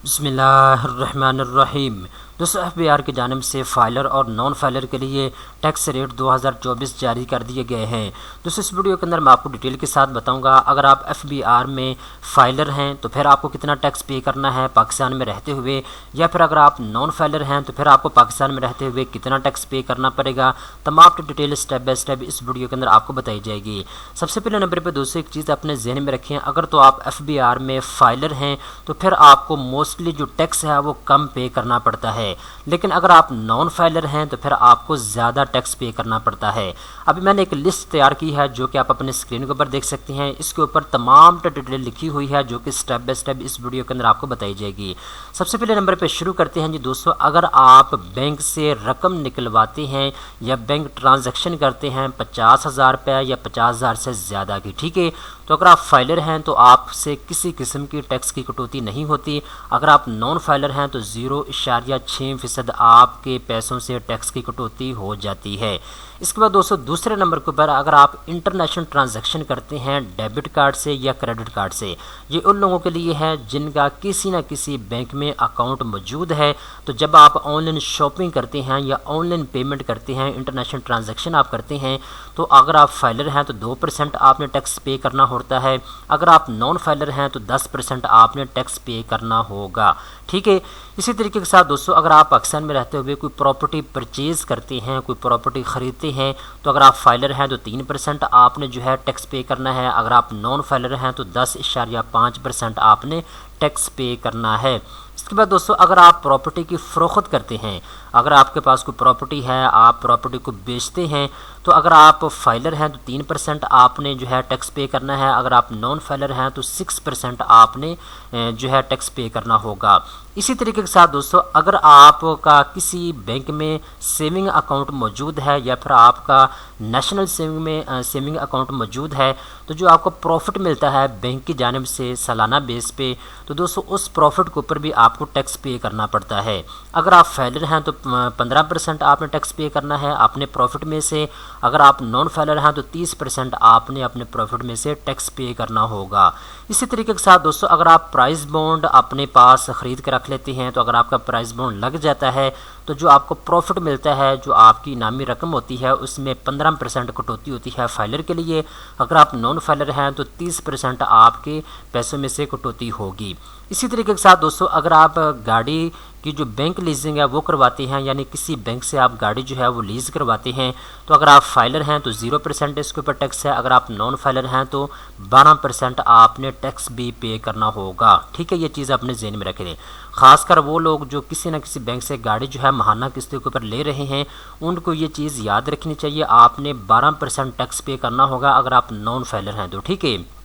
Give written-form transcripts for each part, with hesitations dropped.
बिस्मिल्लाहिर्रहमानिर्रहीम। दोस्तों एफबीआर की जानिब से फाइलर और नॉन फाइलर के लिए टैक्स रेट 2024 जारी कर दिए गए हैं। दोस्तों इस वीडियो के अंदर मैं आपको डिटेल के साथ बताऊंगा अगर आप एफबीआर में फाइलर हैं तो फिर आपको कितना टैक्स पे करना है पाकिस्तान में रहते हुए, या फिर अगर आप नॉन फाइलर हैं तो फिर आपको पाकिस्तान में रहते हुए कितना टैक्स पे करना पड़ेगा। तमाम डिटेल स्टेप बाय स्टेप इस वीडियो के अंदर आपको बताई जाएगी। सबसे पहले नंबर पर दोस्तों एक चीज़ अपने जहन में रखें, अगर तो आप एफबीआर में फाइलर हैं तो फिर आपको मोस्टली जो टैक्स है वो कम पे करना पड़ता है, लेकिन अगर आप नॉन फाइलर हैं तो फिर आपको ज़्यादा टैक्स पे करना पड़ता है। अभी मैंने एक लिस्ट तैयार की है जो कि आप अपने स्क्रीन के ऊपर देख सकते हैं। इसके ऊपर तमाम डिटेल लिखी हुई है जो कि स्टेप बाय स्टेप इस वीडियो के अंदर आपको बताई जाएगी। सबसे पहले नंबर पे शुरू करते हैं जी दोस्तों, अगर आप बैंक से रकम निकलवाते हैं या बैंक ट्रांजैक्शन करते हैं 50,000 रुपये या 50,000 से ज़्यादा की, ठीक है, तो अगर आप फाइलर हैं तो आपसे किसी किस्म की टैक्स की कटौती नहीं होती। अगर आप नॉन फाइलर हैं तो 0.6% आपके पैसों से टैक्स की कटौती हो जाती है। इसके बाद दोस्तों दूसरे नंबर के ऊपर अगर आप इंटरनेशनल ट्रांजैक्शन करते हैं डेबिट कार्ड से या क्रेडिट कार्ड से, ये उन लोगों के लिए है जिनका किसी न किसी बैंक में अकाउंट मौजूद है। तो जब आप ऑनलाइन शॉपिंग करते हैं या ऑनलाइन पेमेंट करते हैं, इंटरनेशनल ट्रांजैक्शन आप करते हैं, तो अगर आप फाइलर हैं तो 2% आपने टैक्स पे करना होता है। अगर आप नॉन फाइलर हैं तो 10% आपने टैक्स पे करना होगा, ठीक है। इसी तरीके के साथ दोस्तों अगर आप पाकिस्तान में रहते हुए कोई प्रॉपर्टी परचेज़ करते हैं, कोई प्रॉपर्टी ख़रीदते हैं, तो अगर आप फाइलर हैं तो 3% आपने जो है टैक्स पे करना है। अगर आप नॉन फाइलर हैं तो 10.5% आपने टैक्स पे करना है। इसके बाद दोस्तों अगर आप प्रॉपर्टी की फ़रोख्त करते हैं, अगर आपके पास कोई प्रॉपर्टी है, आप प्रॉपर्टी को बेचते हैं, तो अगर आप फाइलर हैं तो 3% आपने जो है टैक्स पे करना है। अगर आप नॉन फाइलर हैं तो 6% आपने जो है टैक्स पे करना होगा। इसी तरीके के साथ दोस्तों अगर आपका किसी बैंक में सेविंग अकाउंट मौजूद है या फिर आपका नेशनल सेविंग अकाउंट मौजूद है, तो जो आपको प्रॉफिट मिलता है बैंक की जानिब से सालाना बेस पे, तो दोस्तों उस प्रॉफिट के ऊपर भी आपको टैक्स पे करना पड़ता है। अगर आप फाइलर हैं तो 15% आपने टैक्स पे करना है अपने प्रॉफिट में से। अगर आप नॉन फाइलर हैं तो 30% आपने अपने प्रॉफिट में से टैक्स पे करना होगा। इसी तरीके के साथ दोस्तों अगर आप प्राइस बॉन्ड अपने पास ख़रीद के रख लेते हैं, तो अगर आपका प्राइस बॉन्ड लग जाता है तो जो आपको प्रॉफिट मिलता है, जो आपकी इनामी रकम होती है, उसमें 15% कटौती होती है फाइलर के लिए। अगर आप नॉन फाइलर हैं तो 30% आपके पैसों में से कटौती होगी। इसी तरीके के साथ दोस्तों अगर आप गाड़ी की जो बैंक लीजिंग है वो करवाते हैं, यानी किसी बैंक से आप गाड़ी जो है वो लीज़ करवाते हैं, तो अगर आप फाइलर हैं तो 0% इसके ऊपर टैक्स है। अगर आप नॉन फाइलर हैं तो 12% आपने टैक्स भी पे करना होगा, ठीक है। ये चीज़ अपने ज़हन में रखें। ख़ासकर वो लोग जो किसी न किसी बैंक से गाड़ी जो है माहाना किस्तों के ऊपर ले रहे हैं, उनको ये चीज़ याद रखनी चाहिए, आपने 12% टैक्स पे करना होगा अगर आप नॉन फाइलर हैं तो, ठीक है।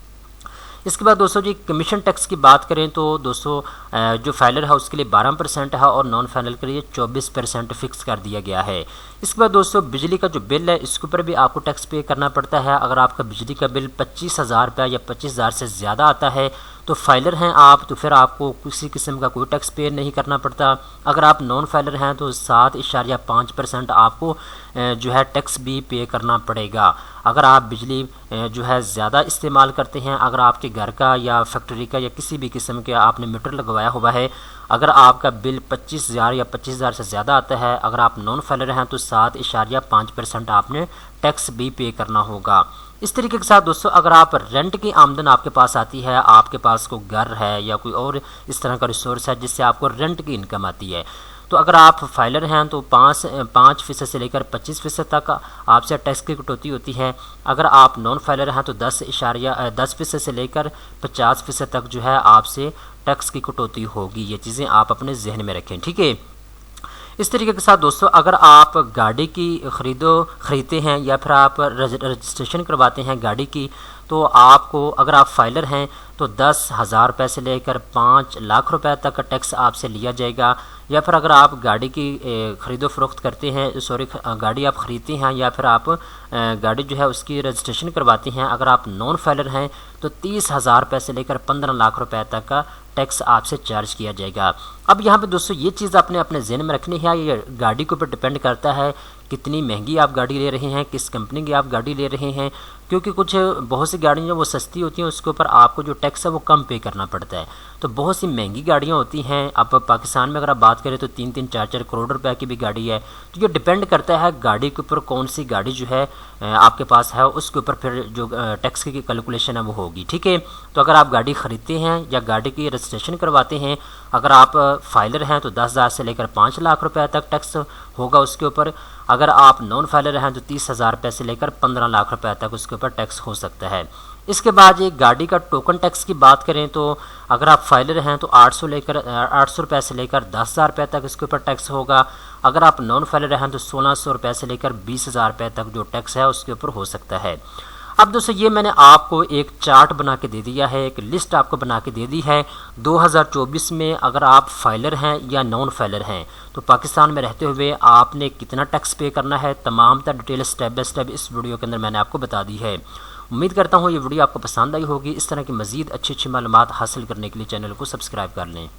इसके बाद दोस्तों जी कमीशन टैक्स की बात करें तो दोस्तों जो फाइलर है उसके लिए 12% है और नॉन फाइलर के लिए 24% फिक्स कर दिया गया है। इसके बाद दोस्तों बिजली का जो बिल है इसके ऊपर भी आपको टैक्स पे करना पड़ता है। अगर आपका बिजली का बिल 25,000 रुपये या 25,000 से ज़्यादा आता है तो फाइलर हैं आप, तो फिर आपको किसी किस्म का कोई टैक्स पे नहीं करना पड़ता। अगर आप नॉन फाइलर हैं तो 7.5% आपको जो है टैक्स भी पे करना पड़ेगा। अगर आप बिजली जो है ज़्यादा इस्तेमाल करते हैं, अगर आपके घर का या फैक्ट्री का या किसी भी किस्म के आपने मीटर लगवाया हुआ है, अगर आपका बिल 25,000 या 25,000 से ज़्यादा आता है, अगर आप नॉन फाइलर हैं तो 7.5% आपने टैक्स भी पे करना होगा। इस तरीके के साथ दोस्तों अगर आप रेंट की आमदन आपके पास आती है, आपके पास कोई घर है या कोई और इस तरह का रिसोर्स है जिससे आपको रेंट की इनकम आती है, तो अगर आप फाइलर हैं तो 5% से लेकर 25% तक आपसे टैक्स की कटौती होती है। अगर आप नॉन फाइलर हैं तो 10% से लेकर 50% तक जो है आपसे टैक्स की कटौती होगी। ये चीज़ें आप अपने जहन में रखें, ठीक है। इस तरीके के साथ दोस्तों अगर आप गाड़ी की ख़रीदते हैं या फिर आप रजिस्ट्रेशन करवाते हैं गाड़ी की, तो आपको अगर आप फाइलर हैं तो 10,000 रुपये से लेकर 5 लाख रुपए तक का टैक्स आपसे लिया जाएगा। या फिर अगर आप गाड़ी की ख़रीदो फरोख्त करते हैं, गाड़ी आप ख़रीदते हैं या फिर आप गाड़ी जो है उसकी रजिस्ट्रेशन करवाते हैं, अगर आप नॉन फाइलर हैं तो 30,000 रुपये से लेकर 15 लाख रुपए तक का टैक्स आपसे चार्ज किया जाएगा। अब यहाँ पे दोस्तों ये चीज़ आपने अपने जहन में रखनी है, ये गाड़ी के ऊपर डिपेंड करता है कितनी महंगी आप गाड़ी ले रहे हैं, किस कंपनी की आप गाड़ी ले रहे हैं, क्योंकि कुछ बहुत सी गाड़ियाँ जो वो सस्ती होती हैं उसके ऊपर आपको जो टैक्स है वो कम पे करना पड़ता है। तो बहुत सी महंगी गाड़ियाँ होती हैं। अब पाकिस्तान में अगर आप बात करें तो 3-3, 4-4 करोड़ रुपए की भी गाड़ी है। तो ये डिपेंड करता है गाड़ी के ऊपर, कौन सी गाड़ी जो है आपके पास है उसके ऊपर फिर जो टैक्स की कैलकुलेशन है वो होगी। ठीक है, तो अगर आप गाड़ी ख़रीदते हैं या गाड़ी की रजिस्ट्रेशन करवाते हैं, अगर आप फाइलर हैं तो 10,000 से लेकर 5 लाख रुपए तक टैक्स होगा उसके ऊपर। अगर आप नॉन फाइलर हैं तो 30,000 रुपये से लेकर 15 लाख रुपए तक उसके ऊपर टैक्स हो सकता है। इसके बाद एक गाड़ी का टोकन टैक्स की बात करें तो अगर आप फाइलर हैं तो 800 रुपये से लेकर 10,000 रुपये तक इसके ऊपर टैक्स होगा। अगर आप नॉन फाइलर हैं तो 1600 रुपये से लेकर 20,000 रुपये तक जो टैक्स है उसके ऊपर हो सकता है। अब दोस्तों ये मैंने आपको एक चार्ट बना के दे दिया है, एक लिस्ट आपको बना के दे दी है 2024 में अगर आप फाइलर हैं या नॉन फाइलर हैं तो पाकिस्तान में रहते हुए आपने कितना टैक्स पे करना है। तमाम तर डिटेल स्टेप बाय स्टेप इस वीडियो के अंदर मैंने आपको बता दी है। उम्मीद करता हूँ ये वीडियो आपको पसंद आई होगी। इस तरह की मज़ीद अच्छी मालूमात हासिल करने के लिए चैनल को सब्सक्राइब कर लें।